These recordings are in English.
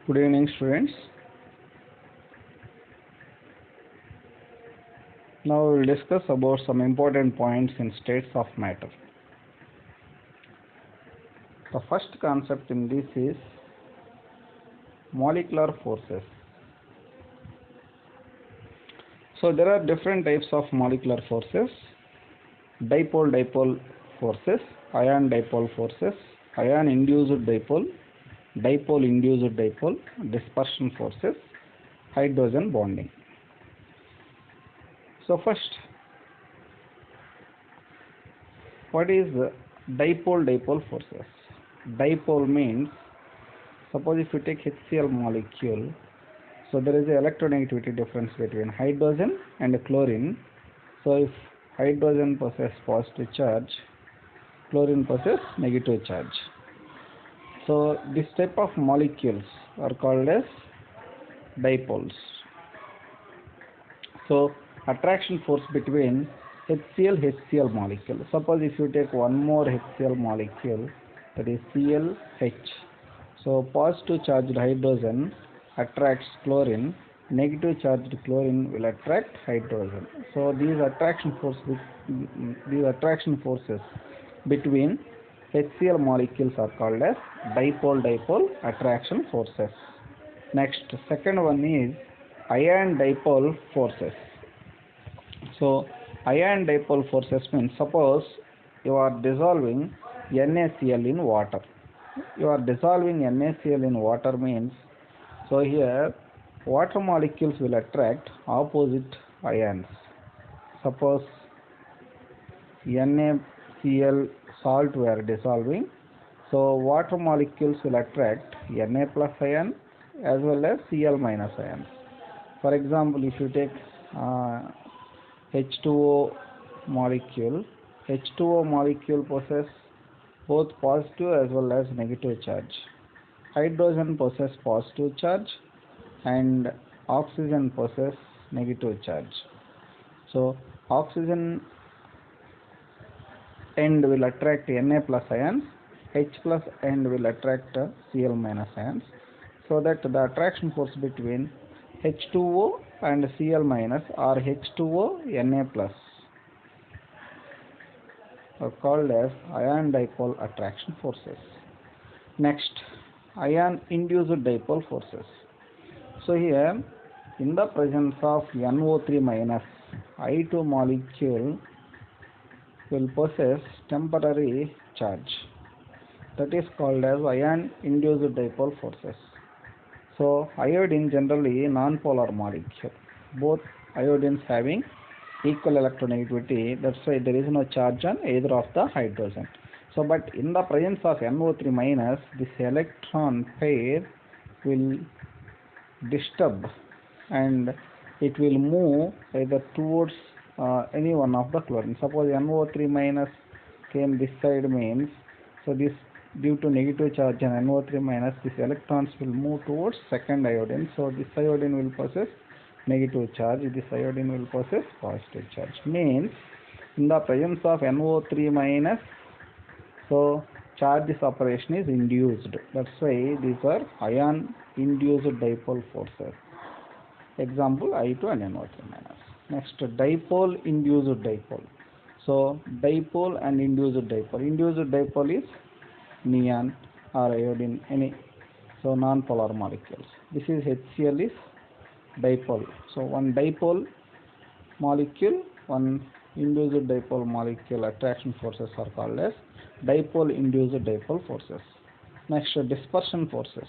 Good evening, students. Now we will discuss about some important points in states of matter. The first concept in this is molecular forces. So there are different types of molecular forces: dipole-dipole forces, ion-dipole forces, ion-induced dipole, dipole-induced dipole, dispersion forces, hydrogen bonding. So first, what is dipole-dipole forces? Dipole means, suppose if you take HCl molecule, so there is a electronegativity difference between hydrogen and chlorine. So if hydrogen possesses positive charge, chlorine possesses negative charge. So this type of molecules are called as dipoles. So attraction force between HCl molecule. Suppose if you take one more HCl molecule, that is ClH. So positive charged hydrogen attracts chlorine, negative charged chlorine will attract hydrogen. So these attraction forces between HCl molecules are called as dipole-dipole attraction forces. Next, second one is ion-dipole forces. So ion-dipole forces means, suppose you are dissolving NaCl in water. You are dissolving NaCl in water means, so here water molecules will attract opposite ions. Suppose NaCl salt we are dissolving, so water molecules will attract Na plus ion as well as Cl minus ions. For example, if you take H2O molecule, H2O molecule possesses both positive as well as negative charge. Hydrogen possesses positive charge and oxygen possesses negative charge. So oxygen end will attract Na plus ions, H plus end will attract Cl minus ions, so that the attraction force between H2O and Cl minus or H2O Na plus are called as ion-dipole attraction forces. Next, ion-induced dipole forces. So here, in the presence of NO3 minus, I2 molecule will possess temporary charge. That is called as ion-induced dipole forces. So iodine generally non-polar molecule. Both iodines having equal electronegativity. That's why there is no charge on either of the hydrogen. So, but in the presence of NO3 minus, this electron pair will disturb and it will move either towards any one of the chlorine. Suppose NO3 minus came this side means, so this due to negative charge on NO3 minus, these electrons will move towards second iodine. So this iodine will possess negative charge, this iodine will possess positive charge. Means in the presence of NO3 minus, so charge separation is induced. That's why these are ion-induced dipole forces. Example, I2 and NO3 minus. Next, dipole-induced dipole. So dipole and induced dipole. Induced dipole is neon or iodine, any, so non-polar molecules. This is HCl is dipole. So one dipole molecule, one induced dipole molecule attraction forces are called as dipole-induced dipole forces. Next, dispersion forces.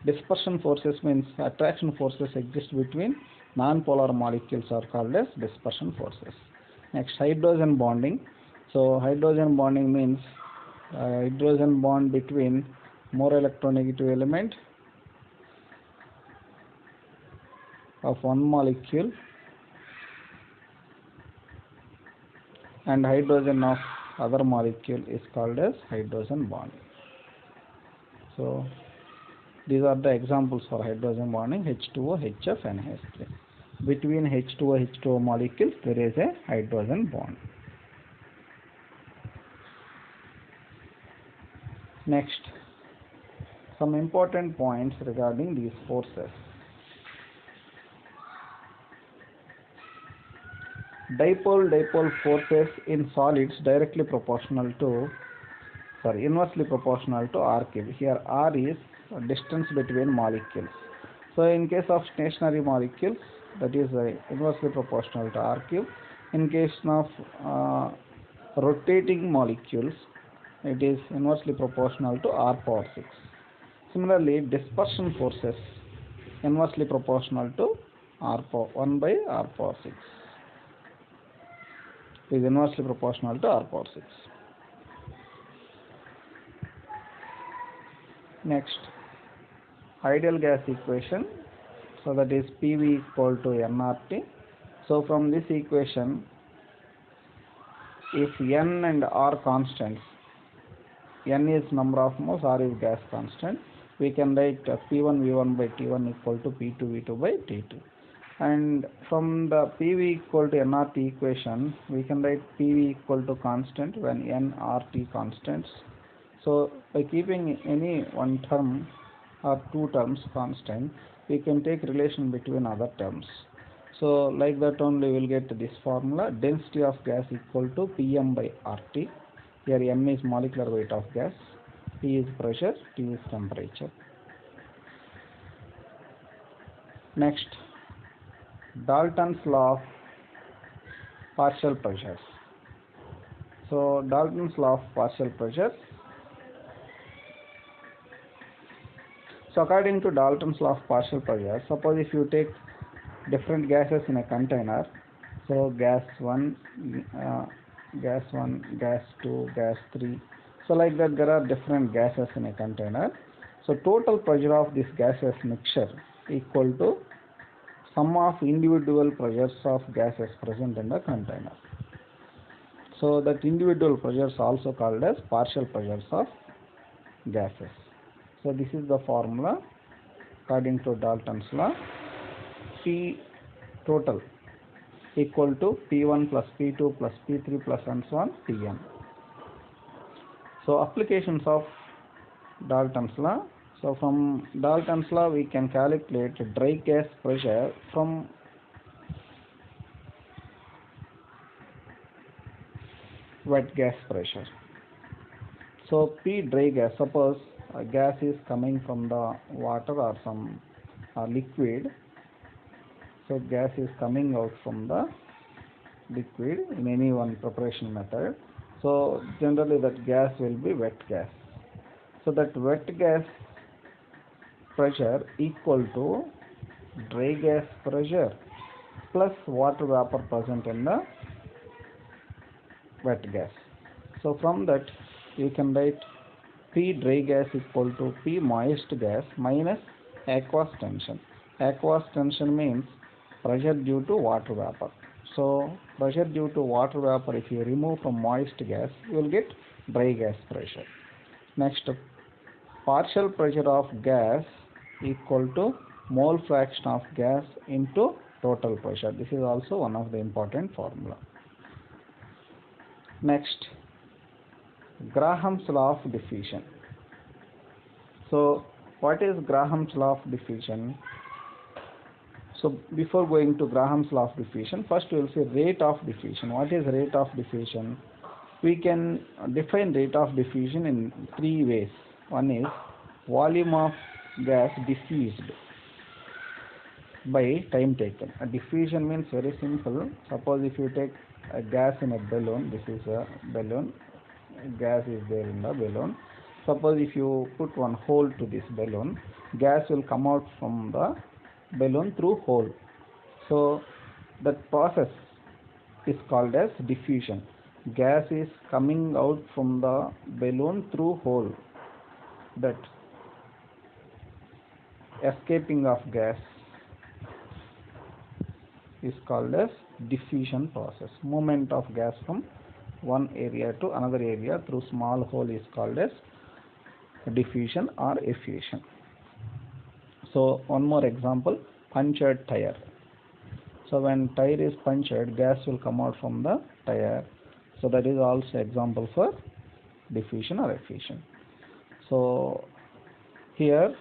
Dispersion forces means attraction forces exist between non-polar molecules are called as dispersion forces. Next, hydrogen bonding. So hydrogen bonding means hydrogen bond between more electronegative element of one molecule and hydrogen of other molecule is called as hydrogen bonding. So these are the examples for hydrogen bonding: H2O, HF and H3. Between H2O molecules there is a hydrogen bond. Next, some important points regarding these forces. Dipole forces in solids directly proportional to, inversely proportional to R cube. Here R is distance between molecules. So in case of stationary molecules, that is inversely proportional to R cube. In case of rotating molecules, it is inversely proportional to R power 6. Similarly, dispersion forces inversely proportional to R power 1 by R power 6. Is inversely proportional to R power 6. Next, ideal gas equation. So that is PV equal to nRT. So from this equation, if N and R constants, N is number of moles, R is gas constant, we can write P1 V1 by T1 equal to P2 V2 by T2. And from the PV equal to nRT equation, we can write PV equal to constant when nRT constants. So by keeping any one term or two terms constant, we can take relation between other terms. So like that only we will get this formula: density of gas equal to Pm by RT. Here m is molecular weight of gas, P is pressure, T is temperature. Next, Dalton's law of partial pressures. So Dalton's law of partial pressures. So according to Dalton's law of partial pressure, suppose if you take different gases in a container, so gas 1, gas 2, gas 3, so like that there are different gases in a container. So total pressure of this gases mixture equal to sum of individual pressures of gases present in the container. So that individual pressures also called as partial pressures of gases. So this is the formula according to Dalton's law. P total equal to P1 plus P2 plus P3 plus and so on Pn. So applications of Dalton's law. So from Dalton's law we can calculate dry gas pressure from wet gas pressure. So P dry gas, suppose a gas is coming from the water or some liquid. So gas is coming out from the liquid in any one preparation method. So generally that gas will be wet gas. So that wet gas pressure equal to dry gas pressure plus water vapor present in the wet gas. So from that you can write P dry gas equal to P moist gas minus aqueous tension. Aqueous tension means pressure due to water vapor. So pressure due to water vapor, if you remove from moist gas, you will get dry gas pressure. Next, partial pressure of gas equal to mole fraction of gas into total pressure. This is also one of the important formula. Next, Graham's law of diffusion. So what is Graham's law of diffusion? So before going to Graham's law of diffusion, first we will see rate of diffusion. What is rate of diffusion? We can define rate of diffusion in three ways. One is volume of gas diffused by time taken. A diffusion means very simple. Suppose if you take a gas in a balloon, this is a balloon, gas is there in the balloon. Suppose if you put one hole to this balloon, gas will come out from the balloon through hole. So that process is called as diffusion. Gas is coming out from the balloon through hole. That escaping of gas is called as diffusion process. Movement of gas from one area to another area through small hole is called as diffusion or effusion. So one more example, punctured tire. So when tire is punctured, gas will come out from the tire. So that is also example for diffusion or effusion. So Here,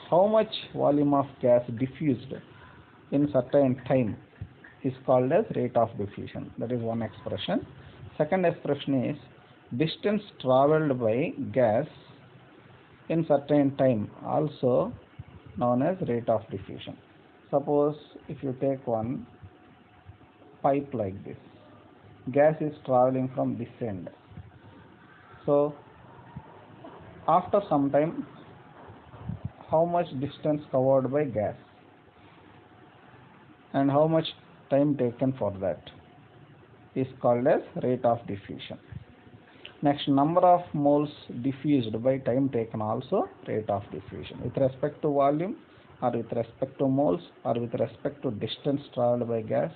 how much volume of gas diffused in certain time is called as rate of diffusion. That is one expression. Second expression is distance traveled by gas in certain time, also known as rate of diffusion. Suppose if you take one pipe like this, gas is traveling from this end. So after some time, how much distance covered by gas and how much time taken for that is called as rate of diffusion. Next, number of moles diffused by time taken, also rate of diffusion. With respect to volume, or with respect to moles, or with respect to distance traveled by gas,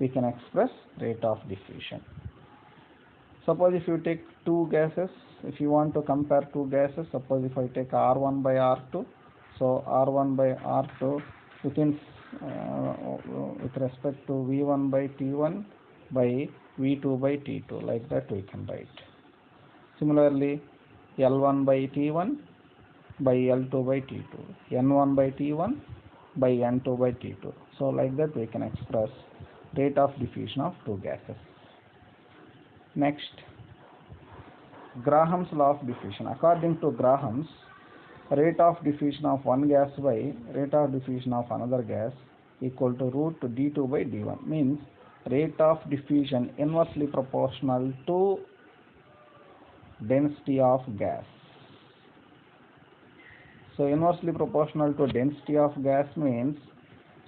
we can express rate of diffusion. Suppose if you take two gases, if you want to compare two gases, suppose if I take R1 by R2, so R1 by R2 within with respect to V1 by T1 by V2 by T2, like that we can write. Similarly, L1 by T1 by L2 by T2, N1 by T1 by N2 by T2. So like that we can express rate of diffusion of two gases. Next, Graham's law of diffusion. According to Graham's, rate of diffusion of one gas by rate of diffusion of another gas equal to root d2 by d1, means rate of diffusion inversely proportional to density of gas. So inversely proportional to density of gas means,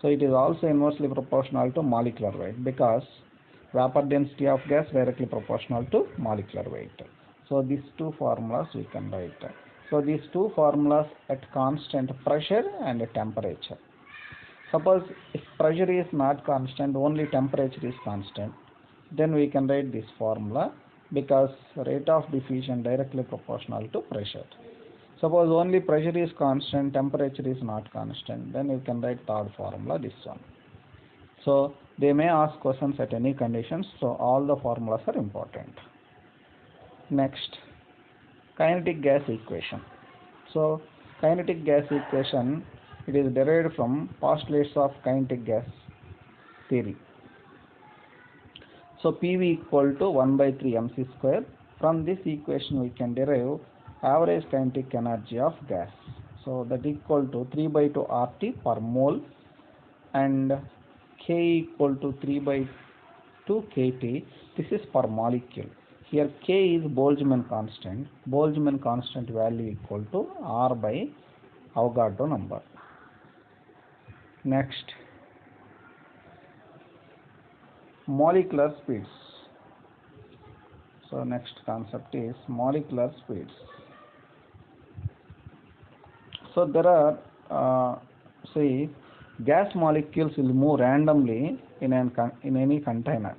so it is also inversely proportional to molecular weight, because vapor density of gas directly proportional to molecular weight. So these two formulas we can write. So these two formulas at constant pressure and temperature. Suppose if pressure is not constant, only temperature is constant, then we can write this formula, because rate of diffusion directly proportional to pressure. Suppose only pressure is constant, temperature is not constant, then you can write third formula, this one. So they may ask questions at any conditions, so all the formulas are important. Next, kinetic gas equation. So kinetic gas equation, it is derived from postulates of kinetic gas theory. So PV equal to 1 by 3 mc square. From this equation we can derive average kinetic energy of gas. So that equal to 3 by 2 RT per mole, and K equal to 3 by 2 KT. This is per molecule. Here K is Boltzmann constant. Boltzmann constant value equal to R by Avogadro number. Next, molecular speeds. So next concept is molecular speeds. So there are say gas molecules will move randomly in any container.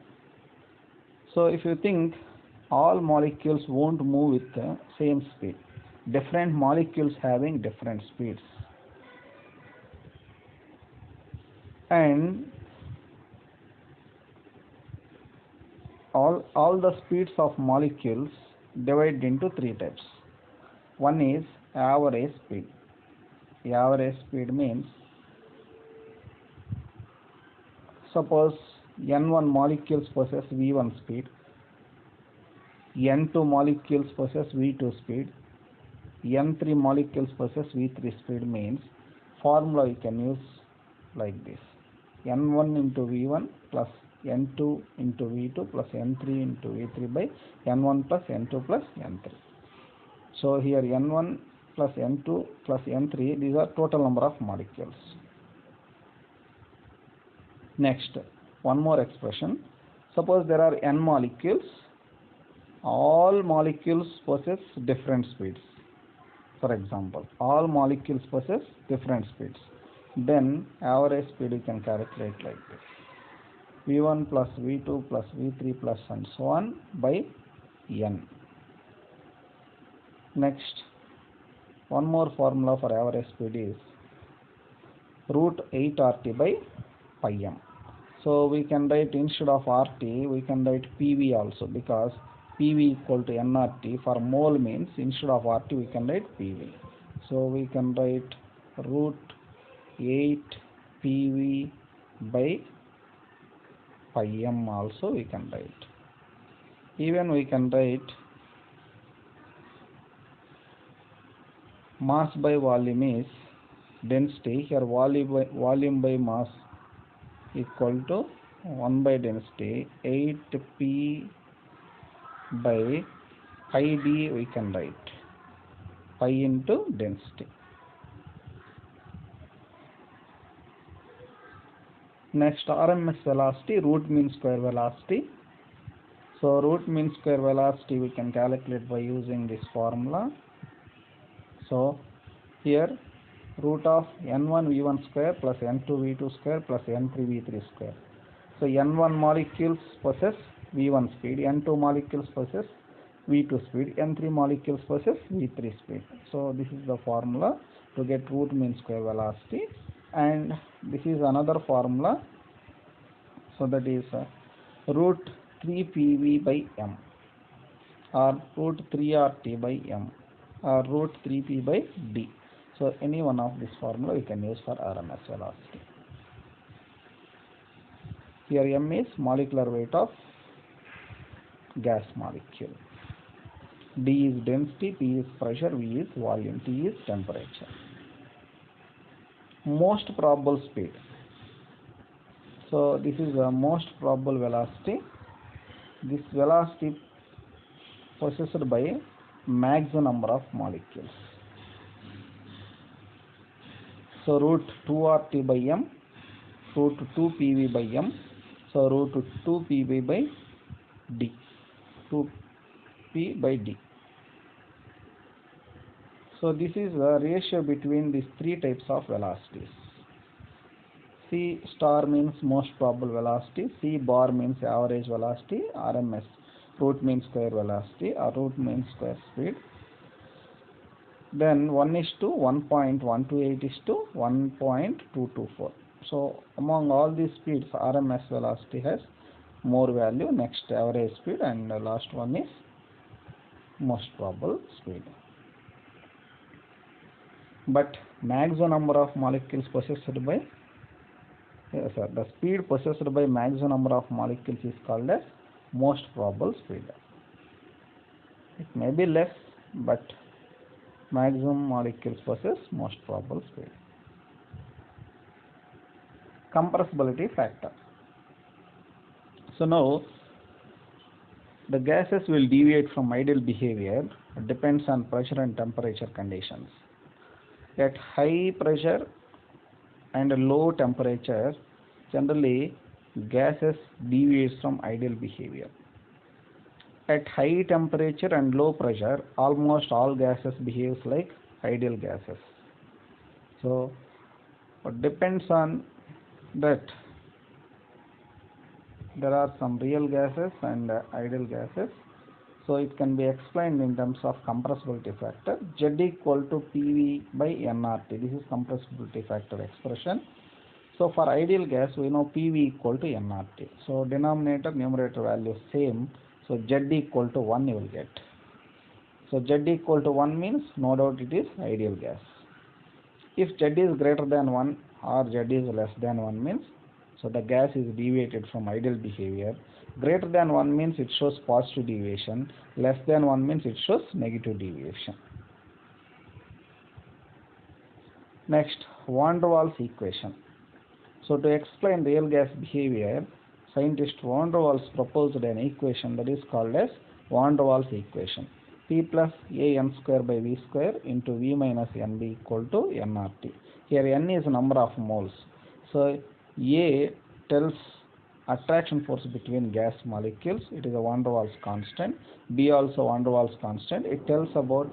So if you think, all molecules won't move with the same speed. Different molecules having different speeds. And all the speeds of molecules divided into three types. One is average speed. The average speed means, suppose N1 molecules possess V1 speed, N2 molecules possess V2 speed, N3 molecules possess V3 speed, means formula you can use like this: N1 into V1 plus N2 into V2 plus N3 into V3 by N1 plus N2 plus N3. So here N1 plus N2 plus N3, these are total number of molecules. Next, one more expression. Suppose there are N molecules. All molecules possess different speeds. For example, all molecules possess different speeds. Then average speed you can calculate like this: V1 plus V2 plus V3 plus and so on by N. Next, one more formula for average speed is root 8 RT by pi m. So we can write, instead of RT we can write PV also, because PV equal to nRT for mole, means instead of RT we can write PV. So we can write root 8 PV by pi m also we can write. Even we can write mass by volume is density. Here volume by mass equal to 1 by density, 8p by pi d we can write, pi into density. Next, RMS velocity, root mean square velocity. So root mean square velocity we can calculate by using this formula. So here root of n1 v1 square plus n2 v2 square plus n3 v3 square. So n1 molecules possess v1 speed, n2 molecules possess v2 speed, n3 molecules possess v3 speed. So this is the formula to get root mean square velocity, and this is another formula. So that is root 3 PV by m, or root 3 RT by m, or root 3P by d. So any one of this formula we can use for RMS velocity. Here m is molecular weight of gas molecule, d is density, p is pressure, v is volume, t is temperature. Most probable speed. So this is the most probable velocity. This velocity possessed by maximum number of molecules. So root 2 RT by m, root 2 PV by m, so root 2 PV by d, 2P by d. So this is the ratio between these three types of velocities. C star means most probable velocity, C bar means average velocity, RMS root mean square velocity or root mean square speed. Then 1 is to 1.128 is to 1.224. So among all these speeds, RMS velocity has more value, next average speed, and the last one is most probable speed. But maximum number of molecules possessed by the speed possessed by maximum number of molecules is called as most probable speed. It may be less, but maximum molecules possess most probable speed. Compressibility factor. So now the gases will deviate from ideal behavior. It depends on pressure and temperature conditions. At high pressure and low temperature, generally gases deviate from ideal behavior. At high temperature and low pressure, almost all gases behaves like ideal gases. So it depends on that. There are some real gases and ideal gases. So it can be explained in terms of compressibility factor. Z equal to PV by nRT. This is compressibility factor expression. So for ideal gas, we know PV equal to nRT. So denominator, numerator value same. So Z equal to 1 you will get. So Z equal to 1 means no doubt it is ideal gas. If Z is greater than 1 or Z is less than 1 means, so the gas is deviated from ideal behavior. Greater than 1 means it shows positive deviation. Less than 1 means it shows negative deviation. Next, van der Waals equation. So to explain real gas behavior, scientist van der Waals proposed an equation that is called as van der Waals equation. P plus an square by v square into v minus nb equal to nRT. Here n is number of moles. So A tells attraction force between gas molecules. It is a van der Waals constant. B also van der Waals constant. It tells about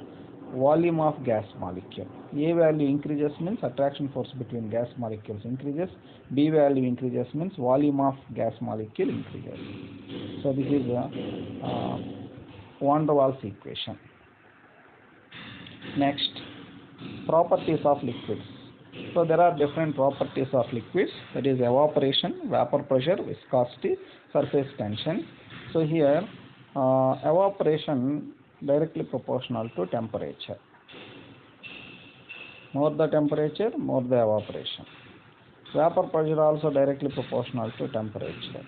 volume of gas molecule. A value increases means attraction force between gas molecules increases. B value increases means volume of gas molecule increases. So this is a van der Waals equation. Next, properties of liquids. So there are different properties of liquids, that is evaporation, vapor pressure, viscosity, surface tension. So here evaporation directly proportional to temperature. More the temperature, more the evaporation. Vapor pressure also directly proportional to temperature.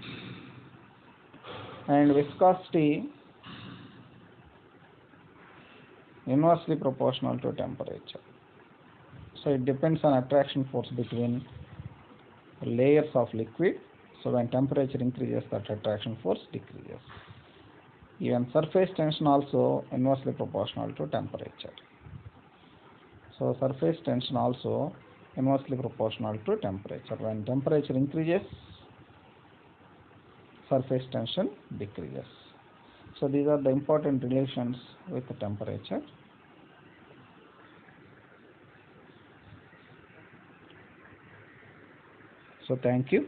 And viscosity inversely proportional to temperature. So it depends on attraction force between layers of liquid. So when temperature increases, that attraction force decreases. Even surface tension also inversely proportional to temperature. So surface tension also inversely proportional to temperature. When temperature increases, surface tension decreases. So these are the important relations with the temperature. So thank you.